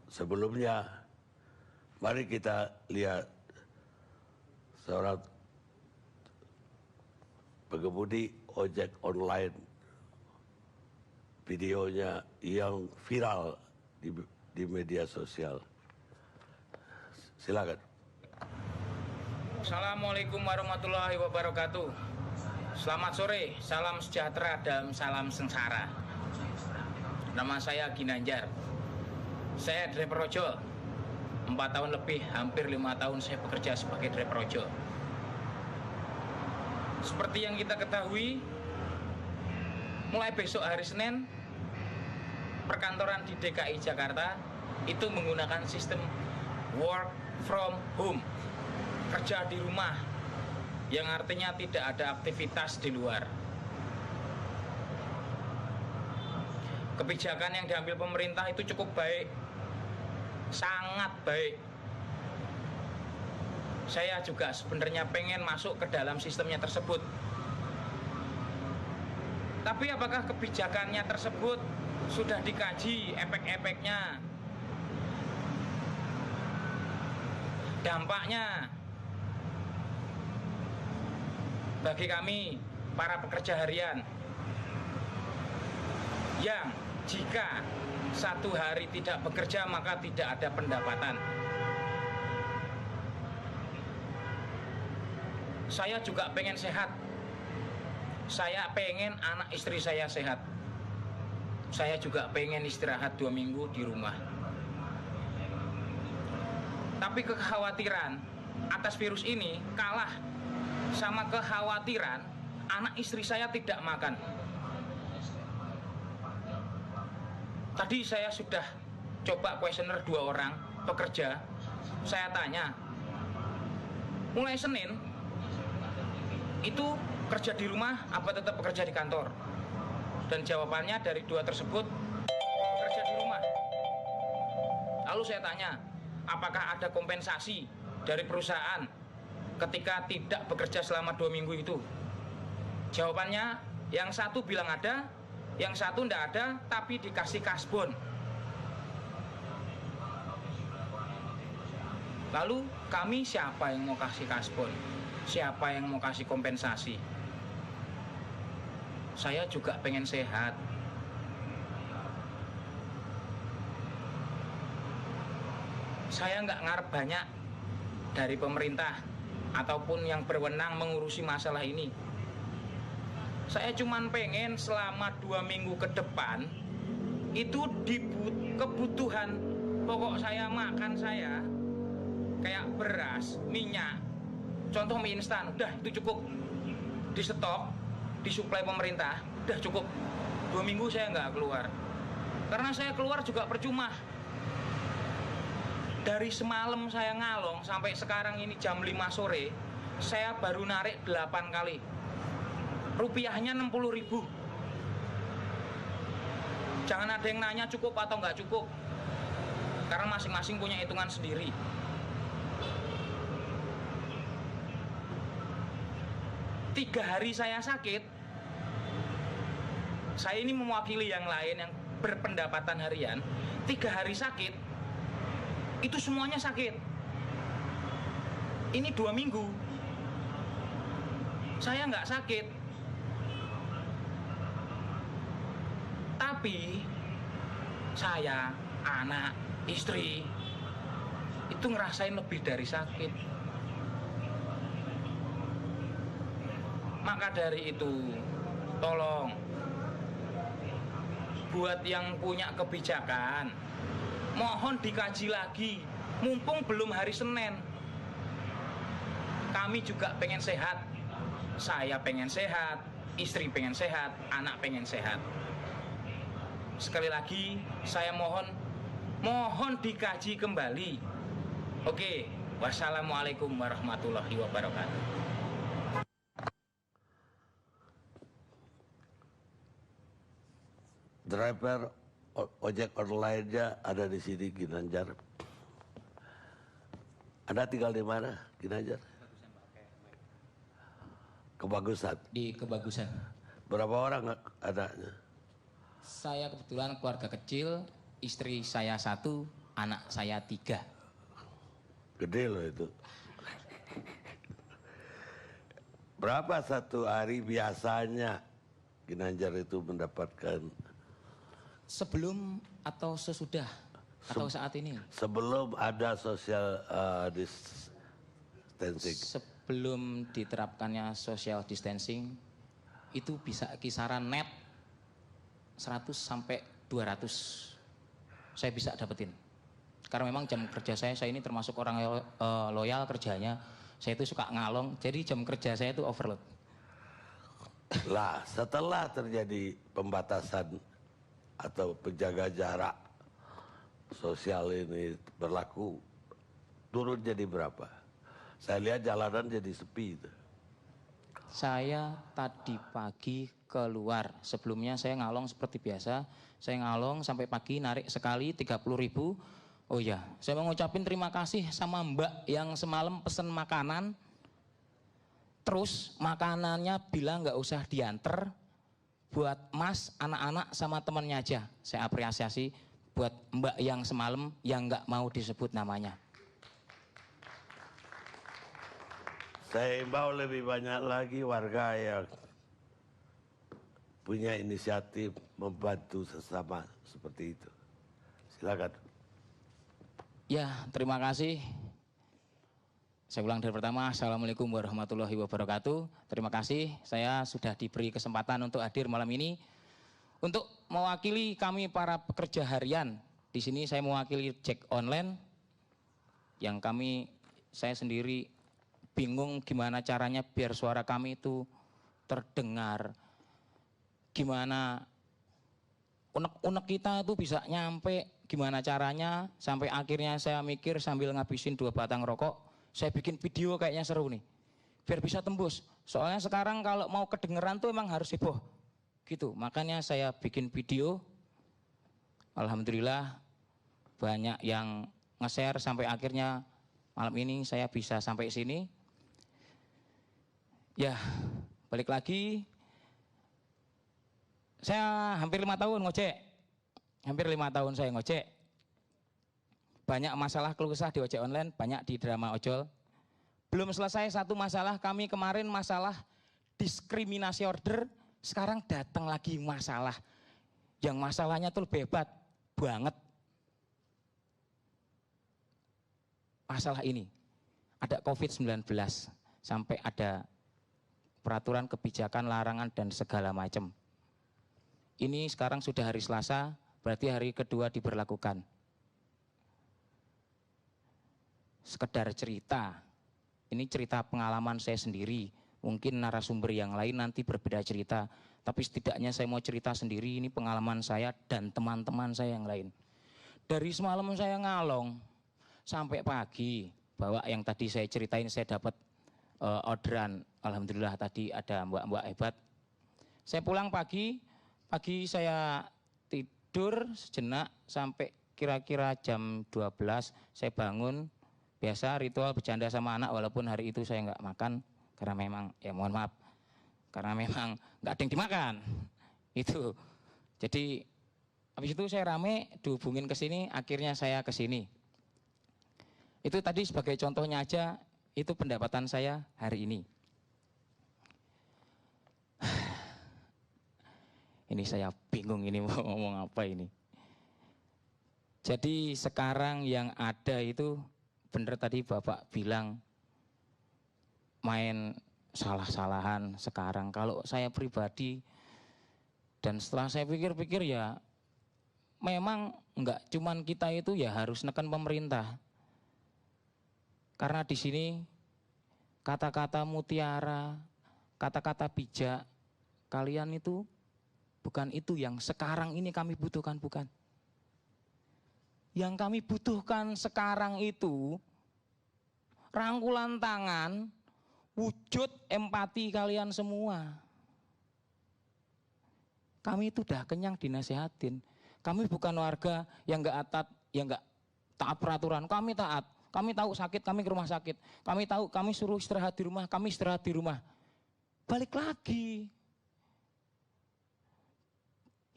Sebelumnya, mari kita lihat seorang pengemudi ojek online, videonya yang viral di media sosial. Silakan. Assalamualaikum warahmatullahi wabarakatuh. Selamat sore, salam sejahtera dan salam sengsara. Nama saya Ginanjar. Saya driver ojol. 4 tahun lebih, hampir 5 tahun saya bekerja sebagai driver ojol. Seperti yang kita ketahui, mulai besok hari Senin, perkantoran di DKI Jakarta itu menggunakan sistem work from home, kerja di rumah, yang artinya tidak ada aktivitas di luar. Kebijakan yang diambil pemerintah itu cukup baik, sangat baik. Saya juga sebenarnya pengen masuk ke dalam sistemnya tersebut. Tapi apakah kebijakannya tersebut sudah dikaji efek-efeknya, dampaknya bagi kami para pekerja harian yang jika 1 hari tidak bekerja maka tidak ada pendapatan. Saya juga pengen sehat. Saya pengen anak istri saya sehat. Saya juga pengen istirahat 2 minggu di rumah. Tapi kekhawatiran atas virus ini kalah sama kekhawatiran anak istri saya tidak makan. Tadi saya sudah coba kuesioner 2 orang pekerja. Saya tanya, mulai Senin itu kerja di rumah apa tetap bekerja di kantor? Dan jawabannya dari 2 tersebut, bekerja di rumah. Lalu saya tanya, apakah ada kompensasi dari perusahaan ketika tidak bekerja selama 2 minggu itu? Jawabannya, yang satu bilang ada, yang satu tidak ada, tapi dikasih kasbon. Lalu kami siapa yang mau kasih kasbon? Siapa yang mau kasih kompensasi? Saya juga pengen sehat. Saya nggak ngarep banyak dari pemerintah ataupun yang berwenang mengurusi masalah ini. Saya cuman pengen selama 2 minggu ke depan itu kebutuhan pokok saya, makan saya kayak beras, minyak, contoh mie instan, udah itu cukup di stok, disuplai pemerintah, udah cukup. 2 minggu saya nggak keluar, karena saya keluar juga percuma. Dari semalam saya ngalong sampai sekarang ini jam 5 sore, saya baru narik 8 kali. Rupiahnya 60.000. Jangan ada yang nanya cukup atau nggak cukup, karena masing-masing punya hitungan sendiri. Tiga hari saya sakit. Saya ini mewakili yang lain yang berpendapatan harian. 3 hari sakit, itu semuanya sakit. Ini 2 minggu saya nggak sakit, tapi saya, anak, istri itu ngerasain lebih dari sakit. Maka dari itu, tolong buat yang punya kebijakan, mohon dikaji lagi. Mumpung belum hari Senin, kami juga pengen sehat. Saya pengen sehat, istri pengen sehat, anak pengen sehat. Sekali lagi saya mohon dikaji kembali. Oke, wassalamualaikum warahmatullahi wabarakatuh. Driver ojek online-nya ada di sini, Ginanjar. Anda tinggal di mana, Ginanjar? Kebagusan. Di Kebagusan. Berapa orang adanya? Saya kebetulan keluarga kecil, istri saya 1, anak saya 3. Gede loh itu. Berapa satu hari biasanya Ginanjar itu mendapatkan? Sebelum atau sesudah atau saat ini? Sebelum ada social distancing. Sebelum diterapkannya social distancing itu bisa kisaran net 100 sampai 200 saya bisa dapetin. Karena memang jam kerja saya ini termasuk orang loyal kerjanya. Saya itu suka ngalong, jadi jam kerja saya itu overload. Lah, setelah terjadi pembatasan atau penjaga jarak sosial ini berlaku, turun jadi berapa? Saya lihat jalanan jadi sepi itu. Saya tadi pagi keluar, sebelumnya saya ngalong seperti biasa. Saya ngalong sampai pagi narik sekali 30.000. Oh ya, saya mau ngucapin terima kasih sama Mbak yang semalam pesen makanan. Terus makanannya bilang nggak usah diantar, buat Mas, anak-anak sama temannya aja. Saya apresiasi buat Mbak yang semalam yang nggak mau disebut namanya. Saya imbau lebih banyak lagi warga yang punya inisiatif membantu sesama seperti itu. Silakan. Ya, terima kasih. Saya ulang dari pertama, Assalamualaikum warahmatullahi wabarakatuh. Terima kasih, saya sudah diberi kesempatan untuk hadir malam ini. Untuk mewakili kami para pekerja harian, di sini saya mewakili Jack Online, yang saya sendiri bingung gimana caranya biar suara kami itu terdengar. Gimana unek-unek kita tuh bisa nyampe, gimana caranya, sampai akhirnya saya mikir sambil ngabisin 2 batang rokok, saya bikin video kayaknya seru nih, biar bisa tembus. Soalnya sekarang kalau mau kedengeran tuh emang harus heboh, gitu. Makanya saya bikin video, alhamdulillah banyak yang nge-share sampai akhirnya malam ini saya bisa sampai sini. Ya, balik lagi. Saya hampir 5 tahun ngojek. Hampir 5 tahun saya ngojek. Banyak masalah keluh kesah di ojek online, banyak di drama ojol. Belum selesai satu masalah, kami kemarin masalah diskriminasi order, sekarang datang lagi masalah. Yang masalahnya tuh lebih hebat banget. Masalah ini, ada COVID-19, sampai ada peraturan kebijakan larangan dan segala macam. Ini sekarang sudah hari Selasa, berarti hari kedua diberlakukan. Sekedar cerita, ini cerita pengalaman saya sendiri. Mungkin narasumber yang lain nanti berbeda cerita, tapi setidaknya saya mau cerita sendiri, ini pengalaman saya dan teman-teman saya yang lain. Dari semalam saya ngalong sampai pagi, bahwa yang tadi saya ceritain saya dapat orderan, alhamdulillah tadi ada mbak-mbak hebat. Saya pulang pagi saya tidur sejenak sampai kira-kira jam 12 saya bangun. Biasa ritual bercanda sama anak, walaupun hari itu saya nggak makan karena memang, ya mohon maaf, karena memang nggak ada yang dimakan. Itu. Jadi habis itu saya rame dihubungin ke sini, akhirnya saya ke sini. Itu tadi sebagai contohnya aja, itu pendapatan saya hari ini. Ini saya bingung ini mau ngomong apa ini. Jadi sekarang yang ada itu, benar tadi Bapak bilang main salah-salahan sekarang. Kalau saya pribadi, dan setelah saya pikir-pikir ya, memang enggak cuman kita itu ya harus neken pemerintah. Karena di sini kata-kata mutiara, kata-kata bijak, kalian itu bukan itu yang sekarang ini kami butuhkan, bukan. Yang kami butuhkan sekarang itu rangkulan tangan, wujud empati kalian semua. Kami itu udah kenyang dinasehatin. Kami bukan warga yang enggak taat peraturan. Kami taat. Kami tahu sakit, kami ke rumah sakit. Kami tahu, kami suruh istirahat di rumah, kami istirahat di rumah. Balik lagi.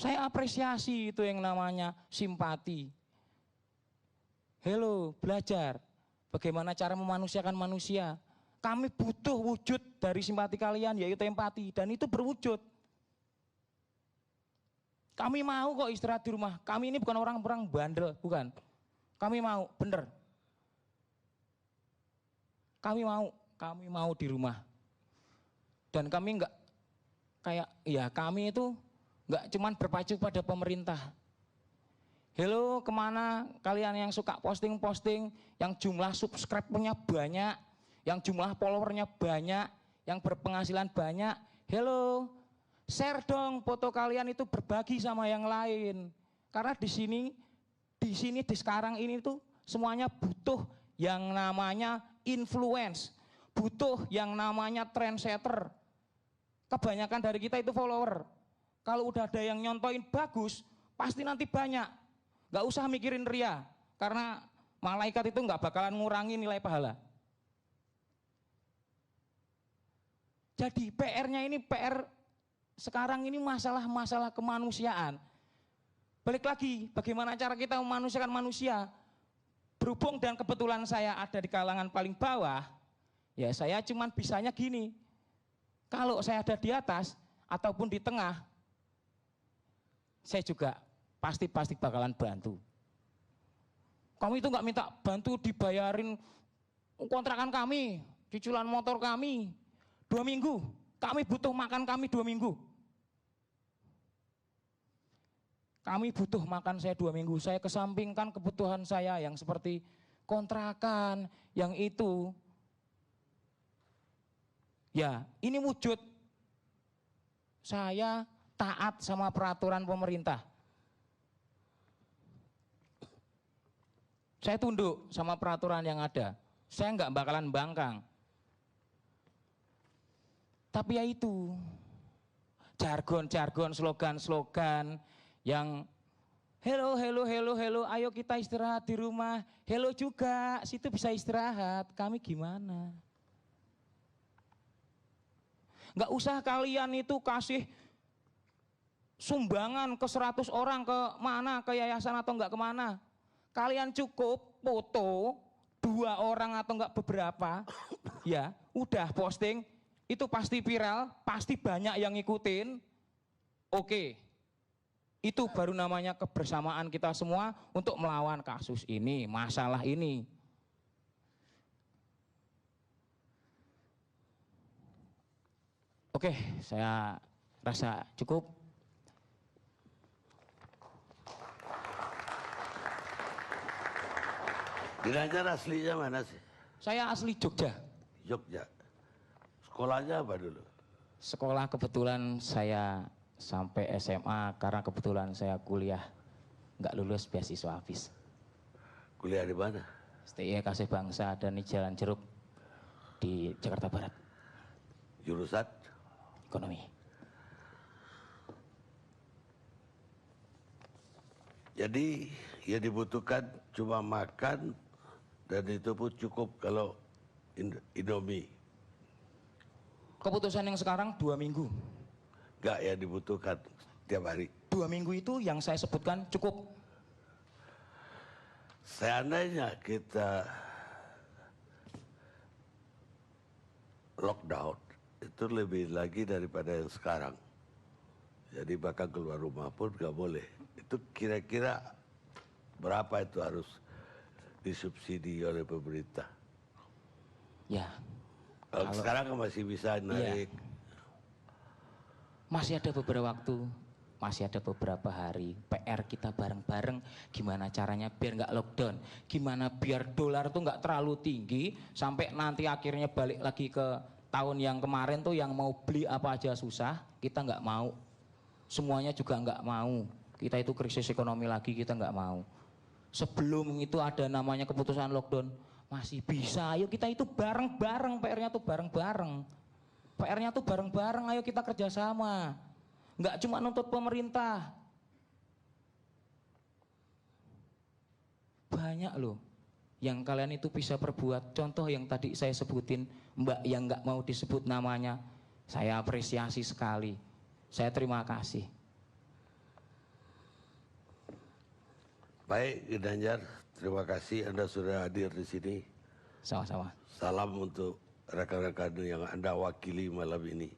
Saya apresiasi itu yang namanya simpati. Hello, belajar bagaimana cara memanusiakan manusia. Kami butuh wujud dari simpati kalian, yaitu empati, dan itu berwujud. Kami mau kok istirahat di rumah. Kami ini bukan orang-orang bandel, bukan. Kami mau, bener. Kami mau di rumah. Dan kami enggak kayak, ya kami itu enggak cuman berpacu pada pemerintah. Hello, kemana kalian yang suka posting-posting, yang jumlah subscribe-nya banyak, yang jumlah followernya banyak, yang berpenghasilan banyak. Hello, share dong foto kalian itu, berbagi sama yang lain. Karena di sekarang ini tuh semuanya butuh yang namanya influence, butuh yang namanya trendsetter. Kebanyakan dari kita itu follower. Kalau udah ada yang nyontoin bagus, pasti nanti banyak. Gak usah mikirin ria, karena malaikat itu gak bakalan ngurangi nilai pahala. Jadi PR-nya ini PR sekarang ini masalah kemanusiaan. Balik lagi, bagaimana cara kita memanusiakan manusia? Berhubung dan kebetulan saya ada di kalangan paling bawah, ya saya cuman bisanya gini. Kalau saya ada di atas ataupun di tengah, saya juga pasti bakalan bantu. Kami itu nggak minta bantu dibayarin kontrakan kami, cicilan motor kami 2 minggu. Kami butuh makan kami 2 minggu. Kami butuh makan saya 2 minggu. Saya kesampingkan kebutuhan saya yang seperti kontrakan, yang itu. Ya, ini wujud saya taat sama peraturan pemerintah. Saya tunduk sama peraturan yang ada. Saya nggak bakalan bangkang. Tapi ya itu, jargon-jargon, slogan-slogan yang hello, ayo kita istirahat di rumah. Hello juga, situ bisa istirahat. Kami gimana? Nggak usah kalian itu kasih sumbangan ke 100 orang ke mana, ke yayasan atau enggak kemana. Kalian cukup foto 2 orang atau enggak beberapa, ya udah posting, itu pasti viral, pasti banyak yang ngikutin. Oke, itu baru namanya kebersamaan kita semua untuk melawan kasus ini, masalah ini. Oke, saya rasa cukup. Ginanjar aslinya mana sih? Saya asli Jogja. Jogja. Sekolahnya apa dulu? Sekolah kebetulan saya sampai SMA karena kebetulan saya kuliah nggak lulus beasiswa habis. Kuliah di mana? STI Kasih Bangsa dan di Jalan Jeruk di Jakarta Barat. Jurusan? Ekonomi. Jadi yang dibutuhkan cuma makan dan itu pun cukup kalau Indomie. Keputusan yang sekarang 2 minggu. Enggak yang dibutuhkan tiap hari. 2 minggu itu yang saya sebutkan cukup. Seandainya kita lockdown itu lebih lagi daripada yang sekarang. Jadi bahkan keluar rumah pun nggak boleh. Itu kira-kira berapa itu harus disubsidi oleh pemerintah? Ya. Kalau sekarang kan masih bisa naik. Iya. Masih ada beberapa waktu, masih ada beberapa hari. PR kita bareng-bareng gimana caranya biar nggak lockdown. Gimana biar dolar tuh nggak terlalu tinggi sampai nanti akhirnya balik lagi ke tahun yang kemarin tuh yang mau beli apa aja susah. Kita nggak mau. Semuanya juga nggak mau. Kita itu krisis ekonomi lagi, kita nggak mau. Sebelum itu ada namanya keputusan lockdown, masih bisa. Ayo kita itu bareng-bareng, PR-nya tuh bareng-bareng. PR-nya tuh bareng-bareng, ayo kita kerjasama. Nggak cuma nuntut pemerintah. Banyak loh yang kalian itu bisa perbuat. Contoh yang tadi saya sebutin, Mbak yang nggak mau disebut namanya, saya apresiasi sekali. Saya terima kasih. Baik, Ginanjar, terima kasih Anda sudah hadir di sini. Sama-sama. Salam untuk rekan-rekan yang Anda wakili malam ini.